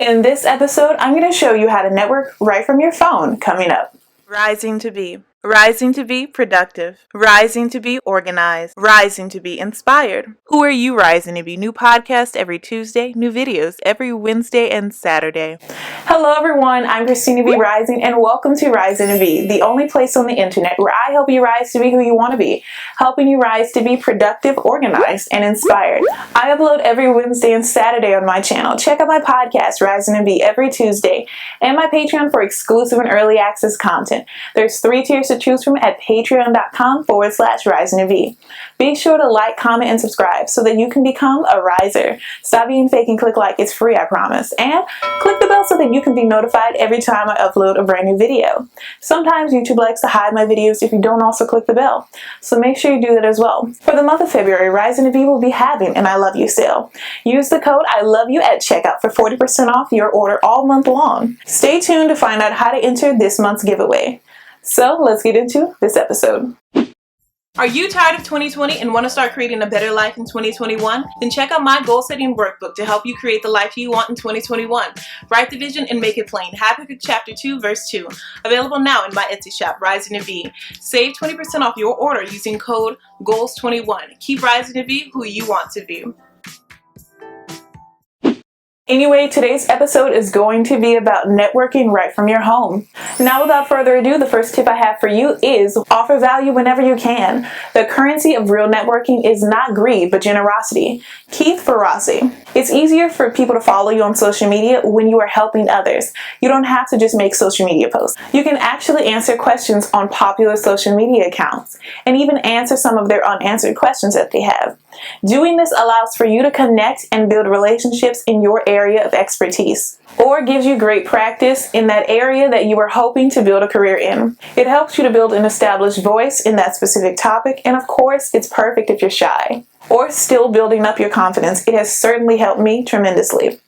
In this episode, I'm going to show you how to network right from your phone coming up. Rising to be. Rising to be productive. Rising to be organized. Rising to be inspired. Who are you rising to be? New podcast every Tuesday, new videos every Wednesday and Saturday. Hello everyone, I'm Christina B Rising and welcome to Rising to Be, the only place on the internet where I help you rise to be who you want to be, helping you rise to be productive, organized, and inspired. I upload every Wednesday and Saturday on my channel. Check out my podcast, Rising to Be, every Tuesday, and my Patreon for exclusive and early access content. There's 3 tiers to choose from at patreon.com/rising to be. Be sure to like, comment, and subscribe so that you can become a riser. Stop being fake and click like, it's free, I promise. And click the bell so that you can be notified every time I upload a brand new video. Sometimes YouTube likes to hide my videos if you don't also click the bell, so make sure you do that as well. For the month of February, Rising to Be will be having an I Love You sale. Use the code I Love You at checkout for 40% off your order all month long. Stay tuned to find out how to enter this month's giveaway. So let's get into this episode. Are you tired of 2020 and want to start creating a better life in 2021? Then check out my goal setting workbook to help you create the life you want in 2021. Write the vision and make it plain. Habakkuk chapter 2 verse 2. Available now in my Etsy shop, Rising to Be. Save 20% off your order using code GOALS21. Keep rising to be who you want to be. Anyway, today's episode is going to be about networking right from your home. Now, without further ado, the first tip I have for you is offer value whenever you can. The currency of real networking is not greed, but generosity. Keith Ferrazzi. It's easier for people to follow you on social media when you are helping others. You don't have to just make social media posts. You can actually answer questions on popular social media accounts and even answer some of their unanswered questions that they have. Doing this allows for you to connect and build relationships in your area of expertise, or gives you great practice in that area that you are hoping to build a career in. It helps you to build an established voice in that specific topic, and of course, it's perfect if you're shy or still building up your confidence. It has certainly helped me tremendously.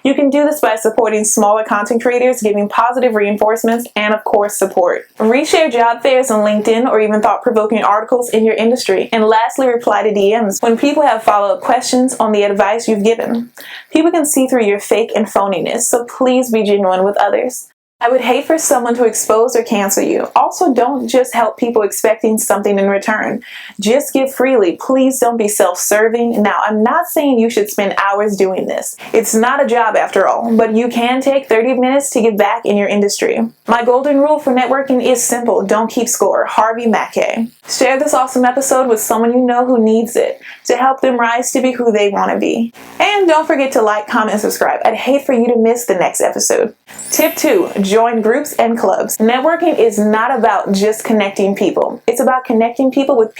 You can do this by supporting smaller content creators, giving positive reinforcements, and of course support. Reshare job fairs on LinkedIn or even thought-provoking articles in your industry. And lastly, reply to DMs when people have follow-up questions on the advice you've given. People can see through your fake and phoniness, so please be genuine with others. I would hate for someone to expose or cancel you. Also, don't just help people expecting something in return. Just give freely. Please don't be self-serving. Now, I'm not saying you should spend hours doing this. It's not a job after all, but you can take 30 minutes to give back in your industry. My golden rule for networking is simple. Don't keep score. Harvey Mackay. Share this awesome episode with someone you know who needs it to help them rise to be who they want to be. And don't forget to like, comment, and subscribe. I'd hate for you to miss the next episode. Tip 2. Join groups and clubs. Networking is not about just connecting people. It's about connecting people with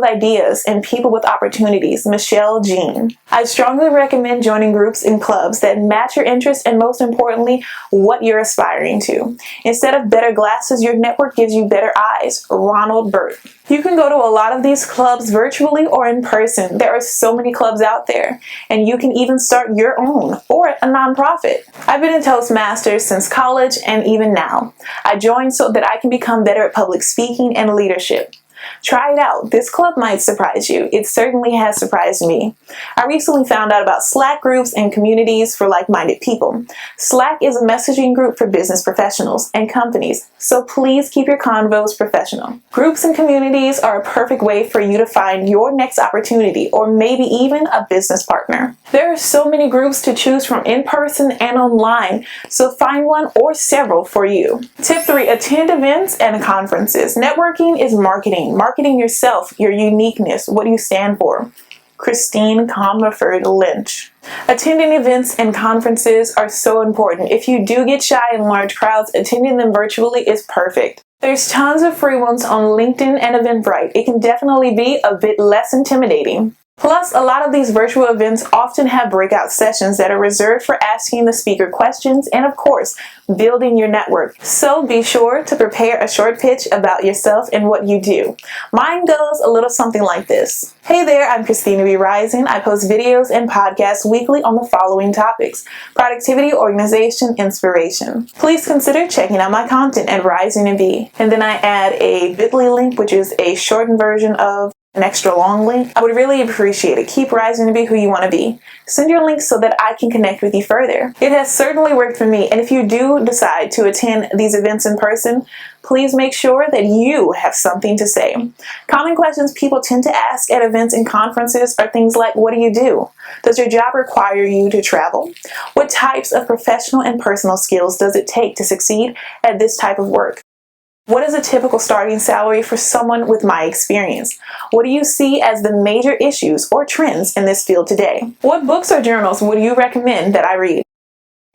ideas, and people with opportunities. Michelle Jean. I strongly recommend joining groups and clubs that match your interests and, most importantly, what you're aspiring to. Instead of better glasses, your network gives you better eyes. Ronald Burt. You can go to a lot of these clubs virtually or in person. There are so many clubs out there, and you can even start your own or a nonprofit. I've been in Toastmasters since college and even now. I joined so that I can become better at public speaking and leadership. Try it out. This club might surprise you. It certainly has surprised me. I recently found out about Slack groups and communities for like-minded people. Slack is a messaging group for business professionals and companies, so please keep your convos professional. Groups and communities are a perfect way for you to find your next opportunity or maybe even a business partner. There are so many groups to choose from in person and online, so find one or several for you. Tip 3. Attend events and conferences. Networking is marketing. Marketing yourself, your uniqueness, what you stand for. Christine Commerford Lynch. Attending events and conferences are so important. If you do get shy in large crowds, attending them virtually is perfect. There's tons of free ones on LinkedIn and Eventbrite. It can definitely be a bit less intimidating. Plus, a lot of these virtual events often have breakout sessions that are reserved for asking the speaker questions and, of course, building your network. So be sure to prepare a short pitch about yourself and what you do. Mine goes a little something like this. Hey there, I'm Christina B Rising. I post videos and podcasts weekly on the following topics: productivity, organization, inspiration. Please consider checking out my content at Rising to Be. And then I add a bit.ly link, which is a shortened version of an extra long link, I would really appreciate it. Keep rising to be who you want to be. Send your links so that I can connect with you further. It has certainly worked for me, and if you do decide to attend these events in person, please make sure that you have something to say. Common questions people tend to ask at events and conferences are things like, what do you do? Does your job require you to travel? What types of professional and personal skills does it take to succeed at this type of work? What is a typical starting salary for someone with my experience? What do you see as the major issues or trends in this field today? What books or journals would you recommend that I read?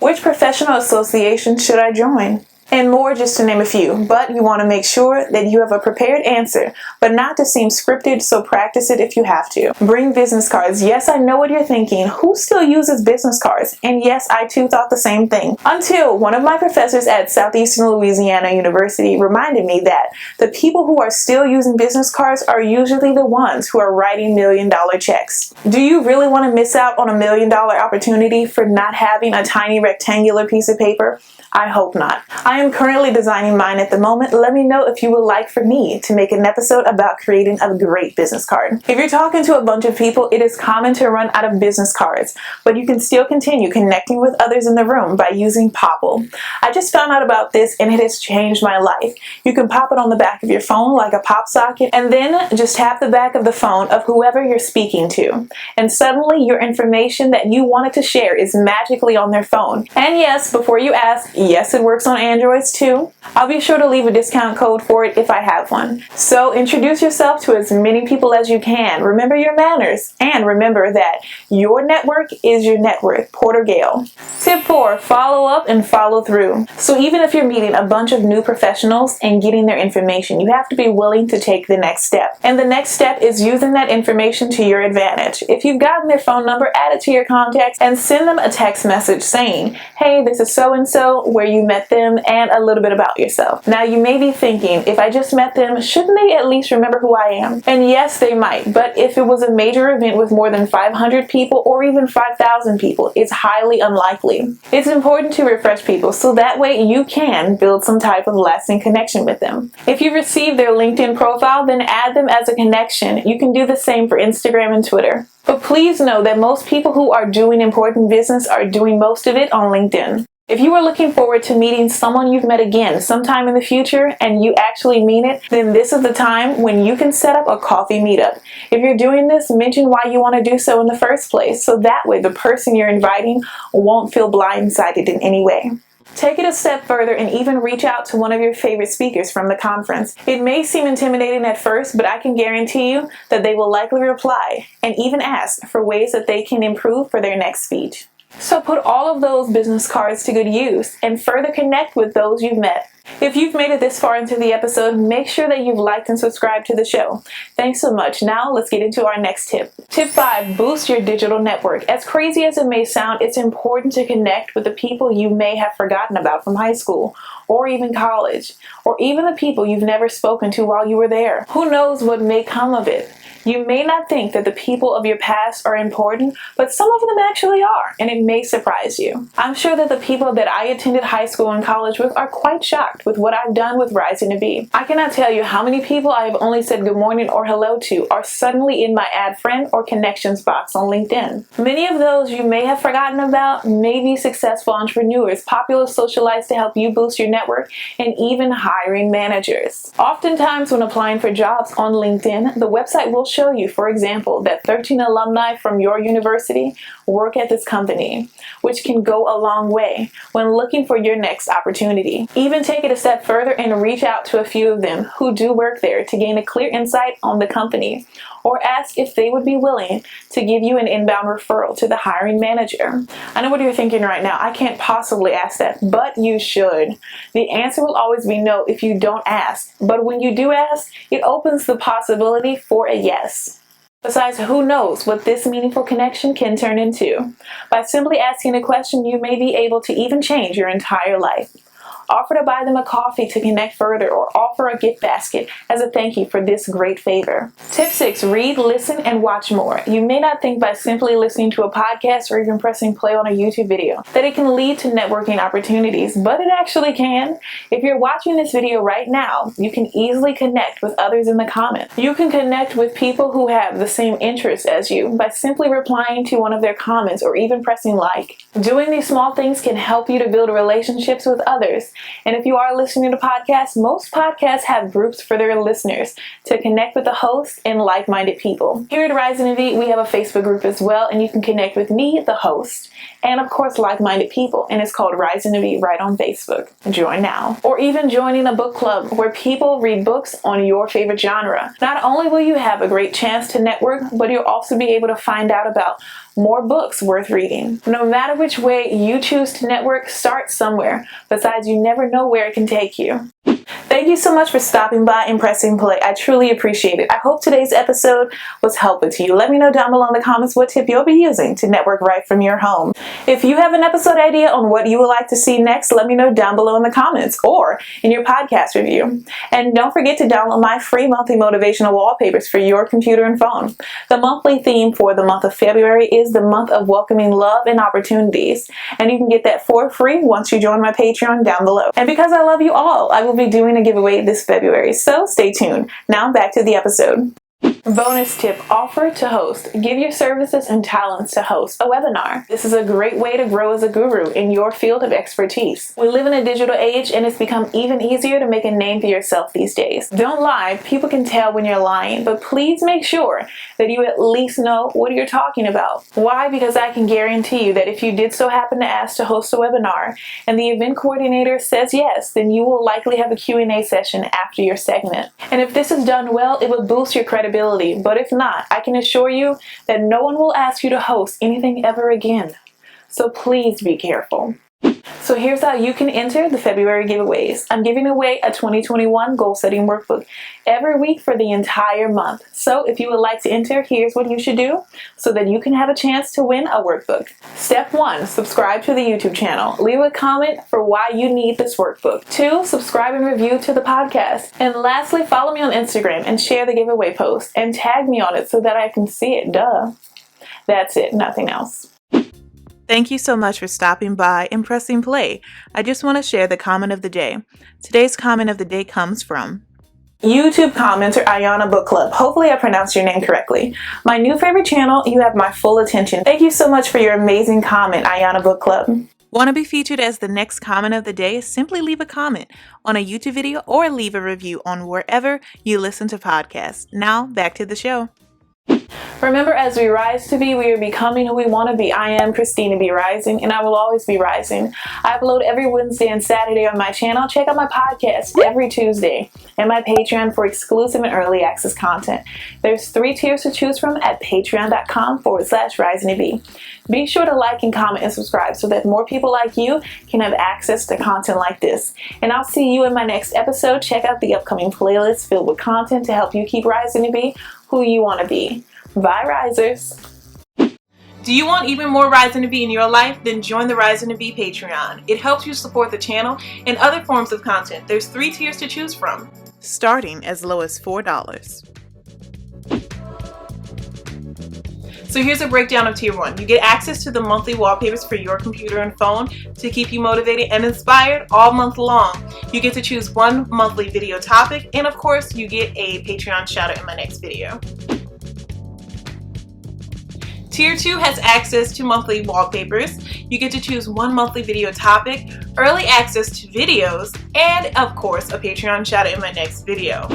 Which professional association should I join? And more, just to name a few, but you want to make sure that you have a prepared answer, but not to seem scripted, so practice it if you have to. Bring business cards. Yes, I know what you're thinking. Who still uses business cards? And yes, I too thought the same thing. Until one of my professors at Southeastern Louisiana University reminded me that the people who are still using business cards are usually the ones who are writing million-dollar checks. Do you really want to miss out on a million-dollar opportunity for not having a tiny rectangular piece of paper? I hope not. I am currently designing mine at the moment. Let me know if you would like for me to make an episode about creating a great business card. If you're talking to a bunch of people, it is common to run out of business cards, but you can still continue connecting with others in the room by using Popple. I just found out about this and it has changed my life. You can pop it on the back of your phone like a pop socket and then just tap the back of the phone of whoever you're speaking to. And suddenly your information that you wanted to share is magically on their phone. And yes, before you ask, yes, it works on Androids too. I'll be sure to leave a discount code for it if I have one. So introduce yourself to as many people as you can. Remember your manners and remember that your network is your net worth. Porter Gale. Tip 4, follow up and follow through. So even if you're meeting a bunch of new professionals and getting their information, you have to be willing to take the next step. And the next step is using that information to your advantage. If you've gotten their phone number, add it to your contacts and send them a text message saying, hey, this is so-and-so, where you met them, and a little bit about yourself. Now you may be thinking, if I just met them, shouldn't they at least remember who I am? And yes, they might, but if it was a major event with more than 500 people or even 5,000 people, it's highly unlikely. It's important to refresh people so that way you can build some type of lasting connection with them. If you receive their LinkedIn profile, then add them as a connection. You can do the same for Instagram and Twitter. But please know that most people who are doing important business are doing most of it on LinkedIn. If you are looking forward to meeting someone you've met again sometime in the future and you actually mean it, then this is the time when you can set up a coffee meetup. If you're doing this, mention why you want to do so in the first place, so that way the person you're inviting won't feel blindsided in any way. Take it a step further and even reach out to one of your favorite speakers from the conference. It may seem intimidating at first, but I can guarantee you that they will likely reply and even ask for ways that they can improve for their next speech. So put all of those business cards to good use and further connect with those you've met. If you've made it this far into the episode, make sure that you've liked and subscribed to the show. Thanks so much. Now let's get into our next tip. Tip 5, boost your digital network. As crazy as it may sound, it's important to connect with the people you may have forgotten about from high school or even college, or even the people you've never spoken to while you were there. Who knows what may come of it? You may not think that the people of your past are important, but some of them actually are, and it may surprise you. I'm sure that the people that I attended high school and college with are quite shocked with what I've done with Rising to Be. I cannot tell you how many people I have only said good morning or hello to are suddenly in my add friend or connections box on LinkedIn. Many of those you may have forgotten about may be successful entrepreneurs, popular socialites to help you boost your network, and even hiring managers. Oftentimes when applying for jobs on LinkedIn, the website will show you, for example, that 13 alumni from your university work at this company, which can go a long way when looking for your next opportunity. Even take it a step further and reach out to a few of them who do work there to gain a clear insight on the company, or ask if they would be willing to give you an inbound referral to the hiring manager. I know what you're thinking right now. I can't possibly ask that, but you should. The answer will always be no if you don't ask, but when you do ask, it opens the possibility for a yes. Besides, who knows what this meaningful connection can turn into? By simply asking a question, you may be able to even change your entire life. offer to buy them a coffee to connect further, or offer a gift basket as a thank you for this great favor. Tip 6, read, listen, and watch more. You may not think by simply listening to a podcast or even pressing play on a YouTube video that it can lead to networking opportunities, but it actually can. If you're watching this video right now, you can easily connect with others in the comments. You can connect with people who have the same interests as you by simply replying to one of their comments or even pressing like. Doing these small things can help you to build relationships with others. And if you are listening to podcasts, most podcasts have groups for their listeners to connect with the host and like-minded people. Here at Risingtobe, we have a Facebook group as well, and you can connect with me, the host, and of course like-minded people, and it's called Risingtobe right on Facebook. Join now. Or even joining a book club where people read books on your favorite genre. Not only will you have a great chance to network, but you'll also be able to find out about more books worth reading. No matter which way you choose to network, start somewhere. Besides, you never know where it can take you. Thank you so much for stopping by and pressing play. I truly appreciate it. I hope today's episode was helpful to you. Let me know down below in the comments what tip you'll be using to network right from your home. If you have an episode idea on what you would like to see next, let me know down below in the comments or in your podcast review. And don't forget to download my free monthly motivational wallpapers for your computer and phone. The monthly theme for the month of February is the month of welcoming love and opportunities. And you can get that for free once you join my Patreon down below. And because I love you all, I will be doing a giveaway this February, so stay tuned. Now back to the episode. Bonus tip, offer to host. Give your services and talents to host a webinar. This is a great way to grow as a guru in your field of expertise. We live in a digital age and it's become even easier to make a name for yourself these days. Don't lie, people can tell when you're lying, but please make sure that you at least know what you're talking about. Why? Because I can guarantee you that if you did so happen to ask to host a webinar and the event coordinator says yes, then you will likely have a Q&A session after your segment. And if this is done well, it will boost your credibility. But if not, I can assure you that no one will ask you to host anything ever again. So please be careful. So here's how you can enter the February giveaways. I'm giving away a 2021 goal setting workbook every week for the entire month. So if you would like to enter, here's what you should do so that you can have a chance to win a workbook. Step 1, subscribe to the YouTube channel. Leave a comment for why you need this workbook. 2, subscribe and review to the podcast. And lastly, follow me on Instagram and share the giveaway post and tag me on it so that I can see it. Duh. That's it, nothing else. Thank you so much for stopping by and pressing play. I just want to share the comment of the day. Today's comment of the day comes from YouTube commenter Ayana Book Club. Hopefully I pronounced your name correctly. My new favorite channel, you have my full attention. Thank you so much for your amazing comment, Ayana Book Club. Want to be featured as the next comment of the day? Simply leave a comment on a YouTube video or leave a review on wherever you listen to podcasts. Now back to the show. Remember, as we rise to be, we are becoming who we want to be. I am Christina B Rising, and I will always be rising. I upload every Wednesday and Saturday on my channel. Check out my podcast every Tuesday and my Patreon for exclusive and early access content. There's 3 tiers to choose from at patreon.com/risingtobe. Be sure to like and comment and subscribe so that more people like you can have access to content like this. And I'll see you in my next episode. Check out the upcoming playlist filled with content to help you keep rising to be who you want to be. Bye, risers. Do you want even more Risingtobe in your life? Then join the Risingtobe Patreon. It helps you support the channel and other forms of content. There's 3 tiers to choose from, starting as low as $4. So here's a breakdown of Tier 1. You get access to the monthly wallpapers for your computer and phone to keep you motivated and inspired all month long. You get to choose 1 monthly video topic, and of course, you get a Patreon shout out in my next video. Tier 2 has access to monthly wallpapers. You get to choose 1 monthly video topic, early access to videos, and of course, a Patreon shout out in my next video.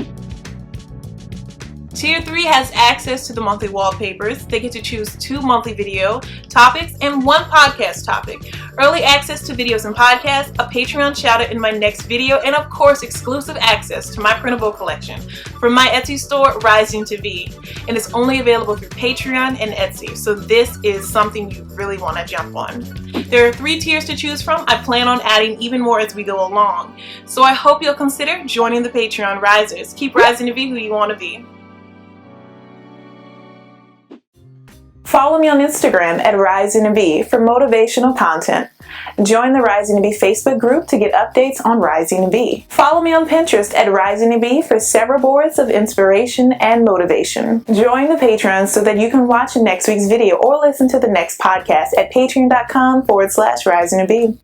Tier 3 has access to the monthly wallpapers. They get to choose 2 monthly video topics and 1 podcast topic. Early access to videos and podcasts, a Patreon shout out in my next video, and of course exclusive access to my printable collection from my Etsy store, Risingtobe. And it's only available through Patreon and Etsy, so this is something you really want to jump on. There are 3 tiers to choose from. I plan on adding even more as we go along. So I hope you'll consider joining the Patreon risers. Keep rising to be who you want to be. Follow me on Instagram at risingtobe for motivational content. Join the Rising to Be Facebook group to get updates on Rising to Be. Follow me on Pinterest at Rising to Be for several boards of inspiration and motivation. Join the Patreon so that you can watch next week's video or listen to the next podcast at patreon.com/Rising to Be.